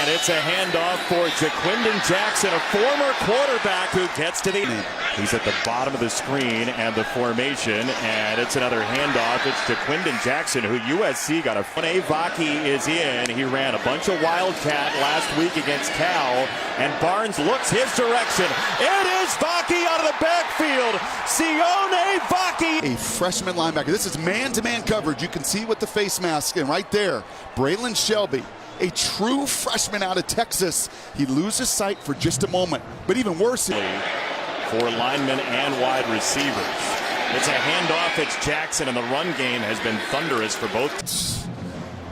And it's a handoff for Jaquindon Jackson, a former quarterback who gets to the... He's at the bottom of the screen and the formation, and it's another handoff. It's Jaquindon Jackson, who USC got a... Vaki is in. He ran a bunch of Wildcat last week against Cal, and Barnes looks his direction. It is Vaki out of the backfield. Sione Vaki. A freshman linebacker. This is man-to-man coverage. You can see with the face mask, and right there, Braylon Shelby, a true freshman out of Texas. He loses sight for just a moment, but even worse... For linemen and wide receivers. It's a handoff. It's Jackson, and the run game has been thunderous for both.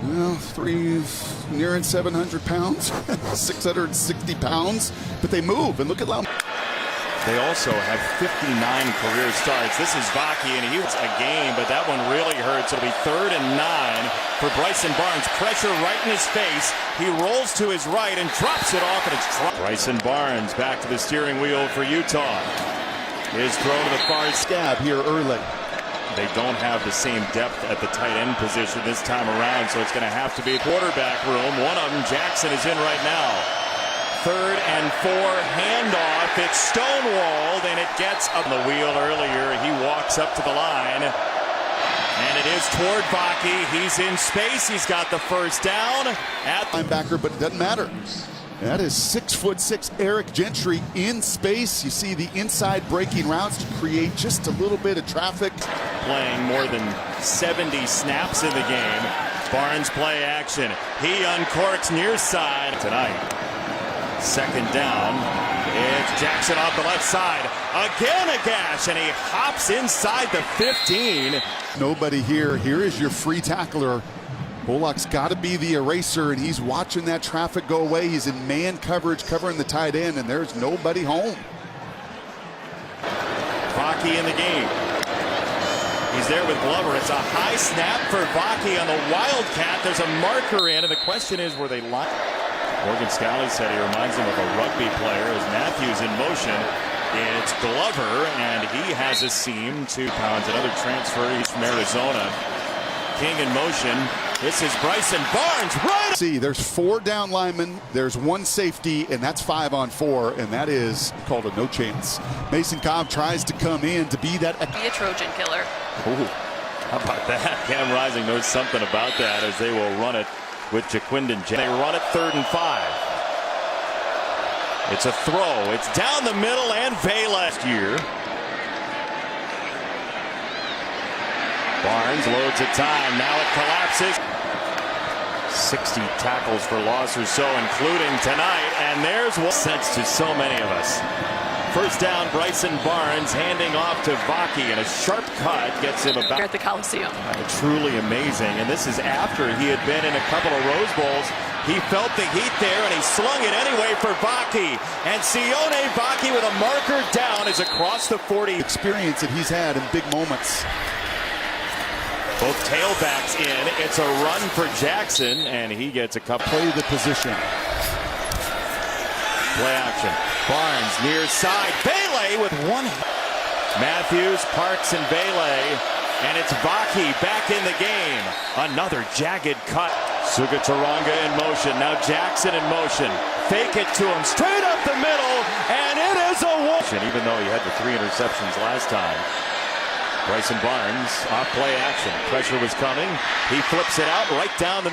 Well, nearing 700 pounds, 660 pounds, but they move, and look at how... They also have 59 career starts. This is Vaki, and he was a game, but that one really hurts. It'll be 3rd and 9 for Bryson Barnes. Pressure right in his face. He rolls to his right and drops it off, and it's dropped. Bryson Barnes back to the steering wheel for Utah. His throw to the far scab here early. They don't have the same depth at the tight end position this time around, so it's going to have to be quarterback room. One of them, Jackson, is in right now. 3rd and 4, handoff. It's stonewalled, and it gets up the wheel earlier. He walks up to the line, and it is toward Vaki. He's in space. He's got the first down. At linebacker, but it doesn't matter. That is 6'6" Eric Gentry in space. You see the inside breaking routes to create just a little bit of traffic. Playing more than 70 snaps in the game. Barnes play action. He uncorks near side tonight. 2nd down. It's Jackson off the left side. Again a gash, and he hops inside the 15. Nobody here. Here is your free tackler. Bullock's got to be the eraser, and he's watching that traffic go away. He's in man coverage, covering the tight end, and there's nobody home. Vaki in the game. He's there with Glover. It's a high snap for Vaki on the Wildcat. There's a marker in, and the question is, were they lying? Morgan Scally said he reminds him of a rugby player as Matthews in motion. It's Glover, and he has a seam. 2 pounds. Another transfer. He's from Arizona. King in motion. This is Bryson Barnes. Right. See, there's 4 down linemen. There's 1 safety, and that's 5 on 4, and that is called a no chance. Mason Cobb tries to come in to be that. Be a Trojan killer. Ooh, how about that? Cam Rising knows something about that as they will run it with Jaquindon Jackson. They run it 3rd and 5. It's a throw. It's down the middle, and Vay last year. Barnes loads at time. Now it collapses. 60 tackles for loss or so, including tonight. And there's one sense to so many of us. 1st down, Bryson Barnes handing off to Vaki, and a sharp cut gets him about... At the Coliseum. Truly amazing. And this is after he had been in a couple of Rose Bowls. He felt the heat there, and he slung it anyway for Vaki. And Sione Vaki with a marker down is across the 40. Experience that he's had in big moments. Both tailbacks in. It's a run for Jackson, and he gets a couple. Play the position. Play action. Barnes near side. Bailey with 1. Matthews, Parks, and Bailey. And it's Vaki back in the game. Another jagged cut. Sugataranga in motion. Now Jackson in motion. Fake it to him. Straight up the middle. And it is a one. Even though he had the 3 interceptions last time. Bryson Barnes, off play action. Pressure was coming. He flips it out right down the...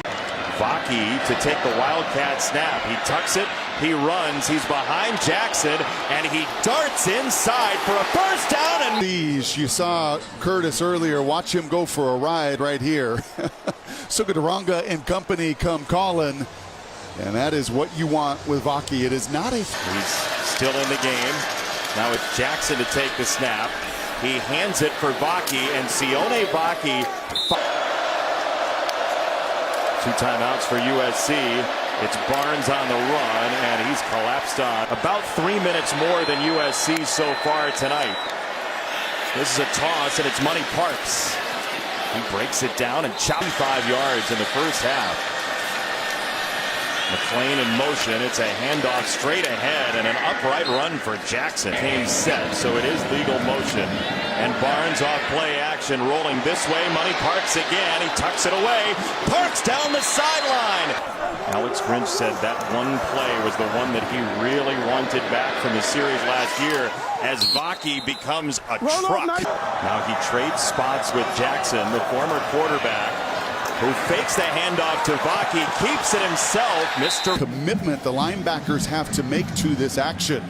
Vaki to take the Wildcat snap. He tucks it. He runs. He's behind Jackson, and he darts inside for a 1st down. And you saw Curtis earlier. Watch him go for a ride right here. Sugataranga and company come calling, and that is what you want with Vaki. It is not a... He's still in the game. Now it's Jackson to take the snap. He hands it for Vaki, and Sione Vaki. 2 timeouts for USC. It's Barnes on the run, and he's collapsed on. About 3 minutes more than USC so far tonight. This is a toss, and it's Money Parks. He breaks it down and chops 5 yards in the 1st half. McClain in motion. It's a handoff straight ahead and an upright run for Jackson. Came set, so it is legal motion. And Barnes off play action, rolling this way. Money Parks again. He tucks it away. Parks down the sideline. Now Alex Grinch said that one play was the one that he really wanted back from the series last year as Vaki becomes a truck. Now he trades spots with Jackson, the former quarterback, who fakes the handoff to Vaki, keeps it himself. Mr. Commitment the linebackers have to make to this action.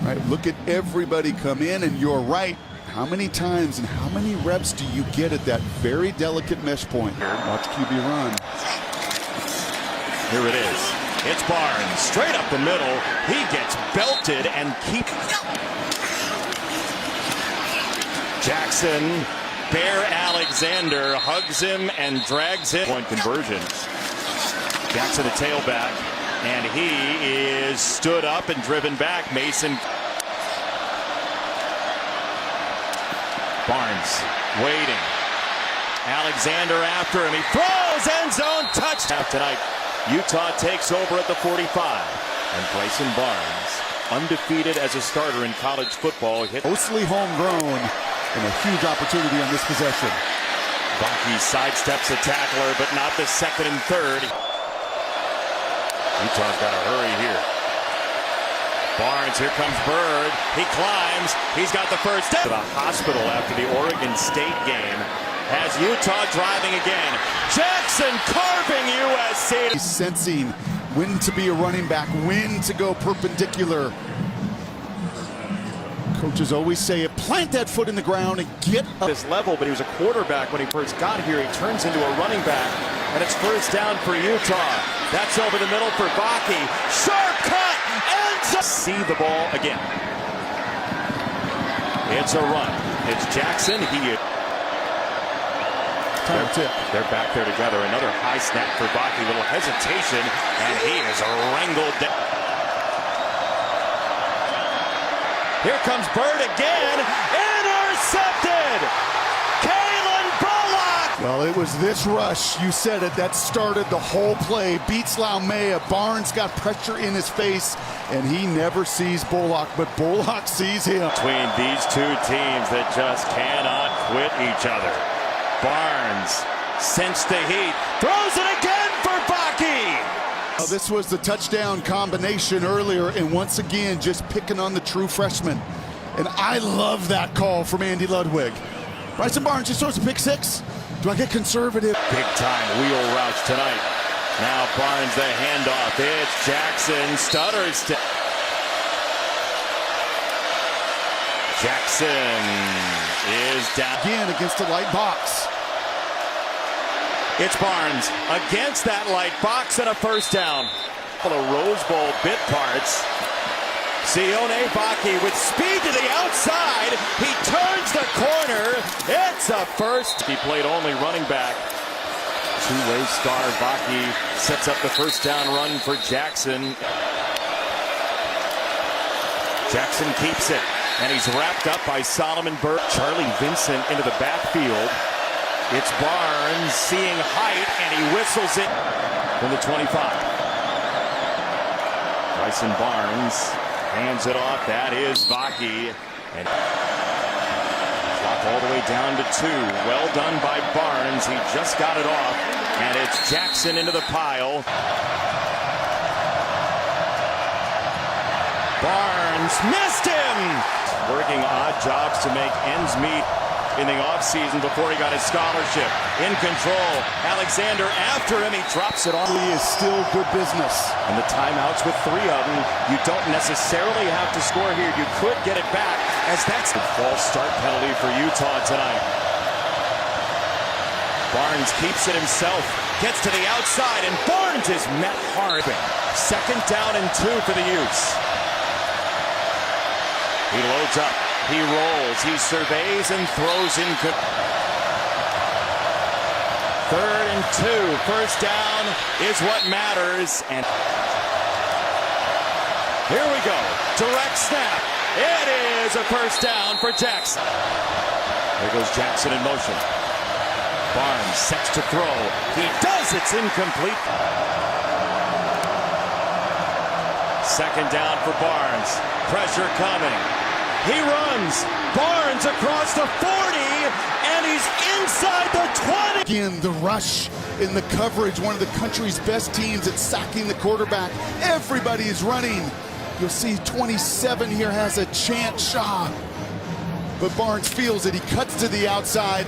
Right, look at everybody come in, and you're right. How many times and how many reps do you get at that very delicate mesh point? Watch QB run. Here it is. It's Barnes, straight up the middle. He gets belted and Jackson, Bear Alexander hugs him and drags him. Point conversion. Jackson, the tailback, and he is stood up and driven back. Mason. Barnes waiting. Alexander after him. He throws, end zone, touchdown tonight. Utah takes over at the 45. And Bryson Barnes, undefeated as a starter in college football, hit mostly homegrown, and a huge opportunity on this possession. Vaki sidesteps a tackler, but not the second and third. Utah's got to hurry here. Barnes, here comes Bird. He climbs. He's got the first down. To the hospital after the Oregon State game. Has Utah driving again. Jackson carving USC. He's sensing when to be a running back, when to go perpendicular. Coaches always say it, plant that foot in the ground and get up. This level, but he was a quarterback when he first got here. He turns into a running back, and it's first down for Utah. That's over the middle for Vaki. Sharp cut, and see the ball again. It's a run. It's Jackson. They're back there together. Another high snap for Vaki. Little hesitation, and he is wrangled down. Here comes Bird again. Intercepted. Calen Bullock. Well, it was this rush, you said it, that started the whole play. Beats Laumea. Barnes got pressure in his face, and he never sees Bullock, but Bullock sees him. Between these two teams that just cannot quit each other. Barnes sensed the heat. Throws it again for Vaki. This was the touchdown combination earlier, and once again, just picking on the true freshman. And I love that call from Andy Ludwig. Bryson Barnes just throws a pick six. Do I get conservative? Big time wheel routes tonight. Now Barnes the handoff. It's Jackson. Stutters. Jackson is down. Again against the light box. It's Barnes against that light box and a first down. For the Rose Bowl bit parts. Sione Vaki with speed to the outside. He turns the corner. It's a first. He played only running back. Two-way star Vaki sets up the first down run for Jackson. Jackson keeps it, and he's wrapped up by Solomon Burke. Charlie Vincent into the backfield. It's Barnes seeing height, and he whistles it from the 25. Bryson Barnes hands it off. That is Vaki. And clock all the way down to 2. Well done by Barnes. He just got it off. And it's Jackson into the pile. Barnes missed him. Working odd jobs to make ends meet in the offseason before he got his scholarship. In control. Alexander after him. He drops it on. He is still good business. And the timeouts with 3 of them. You don't necessarily have to score here. You could get it back, as that's a false start penalty for Utah tonight. Barnes keeps it himself. Gets to the outside, and Barnes is met hard. Second down and 2 for the Utes. He loads up. He rolls. He surveys and throws in. Third and 2. First down is what matters. And here we go. Direct snap. It is a first down for Jackson. There goes Jackson in motion. Barnes sets to throw. He does. It's incomplete. Second down for Barnes. Pressure coming. He runs. Barnes across the 40, and he's in inside the 20. Again, the rush in the coverage, one of the country's best teams at sacking the quarterback. Everybody is running. You'll see 27 here has a chance shot. But Barnes feels it. He cuts to the outside.